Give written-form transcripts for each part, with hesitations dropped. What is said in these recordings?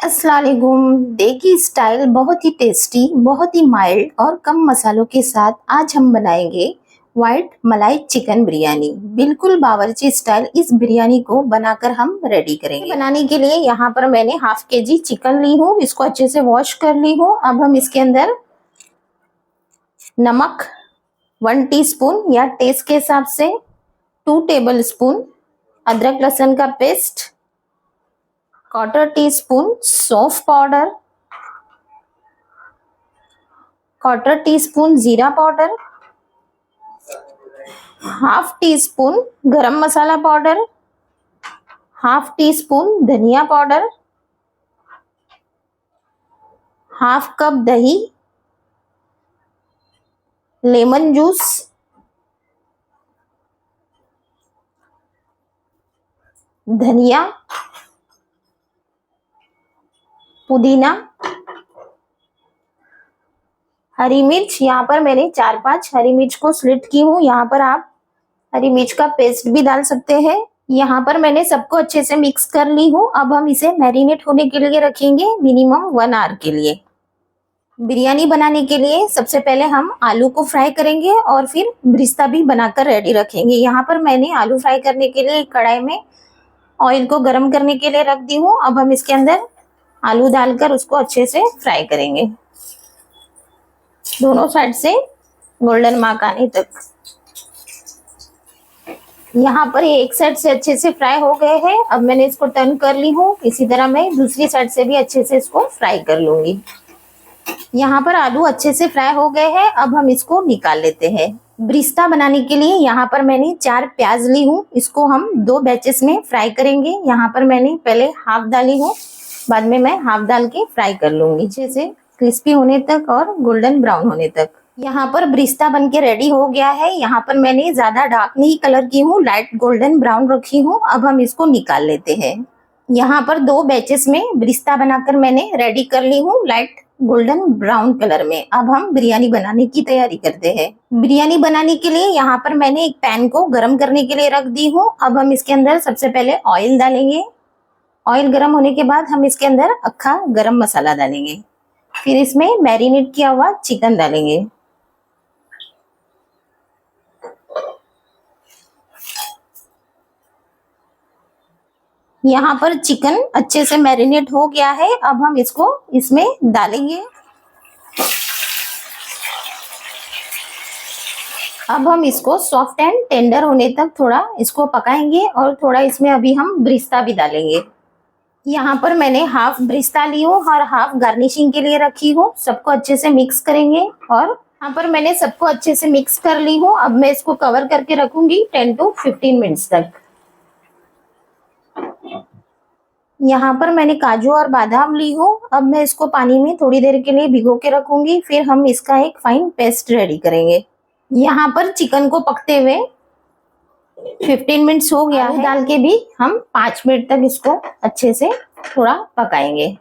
अस्सलाम वालेकुम। देगी स्टाइल बहुत ही टेस्टी, बहुत ही माइल्ड और कम मसालों के साथ आज हम बनाएंगे वाइट मलाई चिकन बिरयानी। बिल्कुल बावर्ची स्टाइल इस बिरयानी को बनाकर हम रेडी करेंगे। बनाने के लिए यहाँ पर मैंने हाफ केजी चिकन ली हूँ, इसको अच्छे से वॉश कर ली हूँ। अब हम इसके अंदर नमक 1 टीस्पून या टेस्ट के हिसाब से, 2 टेबल स्पून अदरक लहसुन का पेस्ट, 1/4 टीस्पून सौंफ पाउडर, 1/4 टीस्पून जीरा पाउडर, हाफ टी स्पून गरम मसाला पाउडर, हाफ टी स्पून धनिया पाउडर, हाफ कप दही, लेमन जूस, धनिया, पुदीना, हरी मिर्च। यहाँ पर मैंने 4-5 हरी मिर्च को स्लिट की हूँ। यहाँ पर आप हरी मिर्च का पेस्ट भी डाल सकते हैं। यहाँ पर मैंने सबको अच्छे से मिक्स कर ली हूँ। अब हम इसे मैरिनेट होने के लिए रखेंगे मिनिमम 1 आवर के लिए। बिरयानी बनाने के लिए सबसे पहले हम आलू को फ्राई करेंगे और फिर ब्रिस्ता भी बनाकर रेडी रखेंगे। यहाँ पर मैंने आलू फ्राई करने के लिए एक कढ़ाई में ऑयल को गर्म करने के लिए रख दी हूँ। अब हम इसके अंदर आलू डालकर उसको अच्छे से फ्राई करेंगे, दोनों साइड से गोल्डन मार्क आने तक। यहाँ पर ये एक साइड से अच्छे से फ्राई हो गए हैं। अब मैंने इसको टर्न कर ली हूँ। इसी तरह मैं दूसरी साइड से भी अच्छे से इसको फ्राई कर लूंगी। यहाँ पर आलू अच्छे से फ्राई हो गए हैं। अब हम इसको निकाल लेते हैं। ब्रिस्ता बनाने के लिए यहाँ पर मैंने 4 प्याज ली हूँ। इसको हम 2 बैचेस में फ्राई करेंगे। यहाँ पर मैंने पहले हाफ डाली हूँ, बाद में मैं हाफ डाल के फ्राई कर लूंगी अच्छे से क्रिस्पी होने तक और गोल्डन ब्राउन होने तक। यहाँ पर ब्रिस्ता बन के रेडी हो गया है। यहाँ पर मैंने ज्यादा डार्क नहीं कलर की हूँ, लाइट गोल्डन ब्राउन रखी हूँ। अब हम इसको निकाल लेते हैं। यहाँ पर 2 बैचेस में ब्रिस्ता बनाकर मैंने रेडी कर ली हूँ लाइट गोल्डन ब्राउन कलर में। अब हम बिरयानी बनाने की तैयारी करते हैं। बिरयानी बनाने के लिए यहाँ पर मैंने एक पैन को गर्म करने के लिए रख दी हूँ। अब हम इसके अंदर सबसे पहले ऑयल डालेंगे। ऑयल गर्म होने के बाद हम इसके अंदर अक्खा गरम मसाला डालेंगे, फिर इसमें मैरिनेट किया हुआ चिकन डालेंगे। यहाँ पर चिकन अच्छे से मैरिनेट हो गया है। अब हम इसको इसमें डालेंगे। अब हम इसको सॉफ्ट एंड टेंडर होने तक थोड़ा इसको पकाएंगे और थोड़ा इसमें अभी हम ब्रिस्ता भी डालेंगे। यहाँ पर मैंने हाफ ब्रिस्ता ली हूँ और हाफ गार्निशिंग के लिए रखी हूँ। सबको अच्छे से मिक्स करेंगे और यहाँ पर मैंने सबको अच्छे से मिक्स कर ली हूँ। अब मैं इसको कवर करके रखूंगी 10 to 15 मिनट्स तक। यहाँ पर मैंने काजू और बादाम ली हूँ। अब मैं इसको पानी में थोड़ी देर के लिए भिगो के रखूंगी, फिर हम इसका एक फाइन पेस्ट रेडी करेंगे। यहाँ पर चिकन को पकते हुए 15 मिनट्स हो गया है। डाल के भी हम 5 मिनट तक इसको अच्छे से थोड़ा पकाएंगे।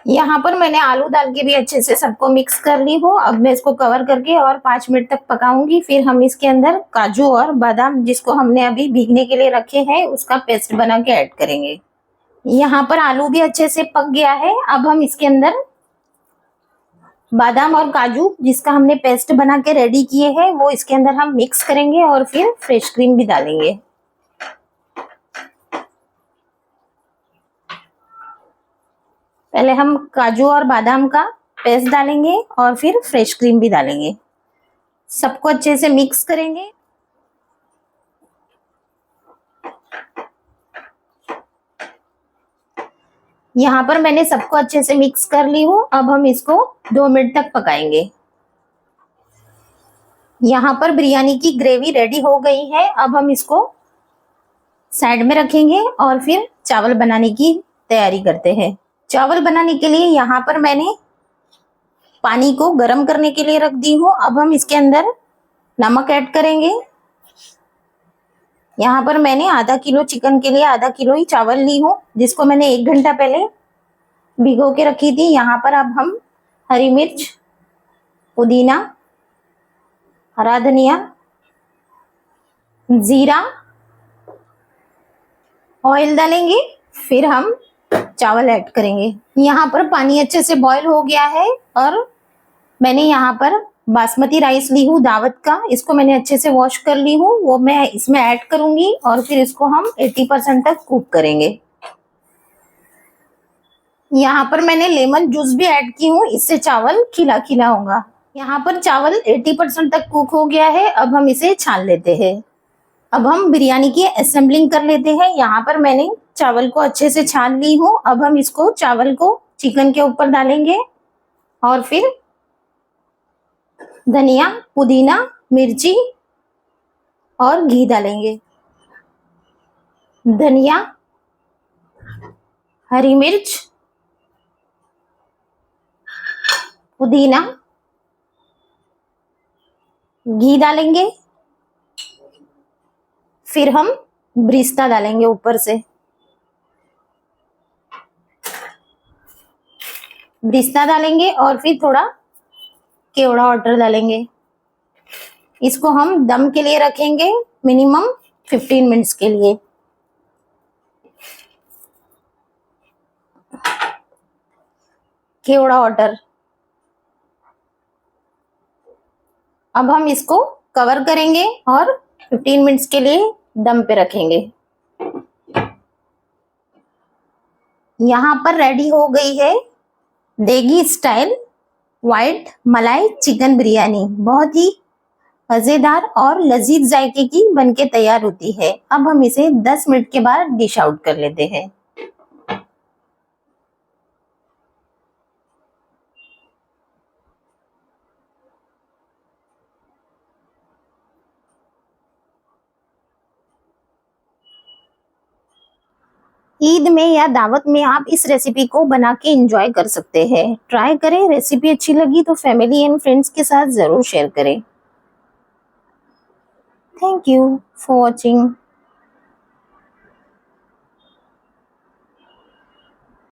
यहाँ पर मैंने आलू डाल के भी अच्छे से सबको मिक्स कर ली हूँ। अब मैं इसको कवर करके और 5 मिनट तक पकाऊंगी। फिर हम इसके अंदर काजू और बादाम जिसको हमने अभी भीगने के लिए रखे हैं उसका पेस्ट बना के ऐड करेंगे। यहाँ पर आलू भी अच्छे से पक गया है। अब हम इसके अंदर बादाम और काजू जिसका हमने पेस्ट बना के रेडी किए हैं वो इसके अंदर हम मिक्स करेंगे और फिर फ्रेश क्रीम भी डालेंगे। पहले हम काजू और बादाम का पेस्ट डालेंगे और फिर फ्रेश क्रीम भी डालेंगे। सबको अच्छे से मिक्स करेंगे। यहाँ पर मैंने सबको अच्छे से मिक्स कर ली हूँ। अब हम इसको 2 मिनट तक पकाएंगे। यहाँ पर बिरयानी की ग्रेवी रेडी हो गई है। अब हम इसको साइड में रखेंगे और फिर चावल बनाने की तैयारी करते हैं। चावल बनाने के लिए यहाँ पर मैंने पानी को गर्म करने के लिए रख दी हूँ। अब हम इसके अंदर नमक ऐड करेंगे। यहाँ पर मैंने आधा किलो चिकन के लिए आधा किलो ही चावल ली हूँ, जिसको मैंने 1 घंटा पहले भिगो के रखी थी। यहाँ पर अब हम हरी मिर्च, पुदीना, हरा धनिया, जीरा, ऑयल डालेंगे, फिर हम चावल ऐड करेंगे। यहाँ पर पानी अच्छे से बॉईल हो गया है और मैंने यहाँ पर बासमती राइस ली हूँ दावत का, इसको मैंने अच्छे से वॉश कर ली हूँ, वो मैं इसमें ऐड करूंगी और फिर इसको हम 80% तक कुक करेंगे। यहाँ पर मैंने लेमन जूस भी ऐड की हूँ, इससे चावल खिला खिला होगा। यहाँ पर चावल 80% तक कुक हो गया है, अब हम इसे छान लेते हैं। अब हम बिरयानी की असेंबलिंग कर लेते हैं। यहाँ पर मैंने चावल को अच्छे से छान ली हूँ। अब हम इसको चावल को चिकन के ऊपर डालेंगे और फिर धनिया, पुदीना, मिर्ची और घी डालेंगे। धनिया, हरी मिर्च, पुदीना, घी डालेंगे, फिर हम ब्रिस्ता डालेंगे ऊपर से। ब्रिस्ता डालेंगे और फिर थोड़ा केवड़ा वाटर डालेंगे। इसको हम दम के लिए रखेंगे मिनिमम 15 मिनट्स के लिए। केवड़ा वाटर। अब हम इसको कवर करेंगे और 15 मिनट्स के लिए दम पे रखेंगे। यहाँ पर रेडी हो गई है देगी स्टाइल व्हाइट मलाई चिकन बिरयानी। बहुत ही मजेदार और लजीज जायके की बनके तैयार होती है। अब हम इसे 10 मिनट के बाद डिश आउट कर लेते हैं। ईद में या दावत में आप इस रेसिपी को बना के एंजॉय कर सकते हैं। ट्राई करें। रेसिपी अच्छी लगी तो फैमिली एंड फ्रेंड्स के साथ जरूर शेयर करें। Thank you for watching.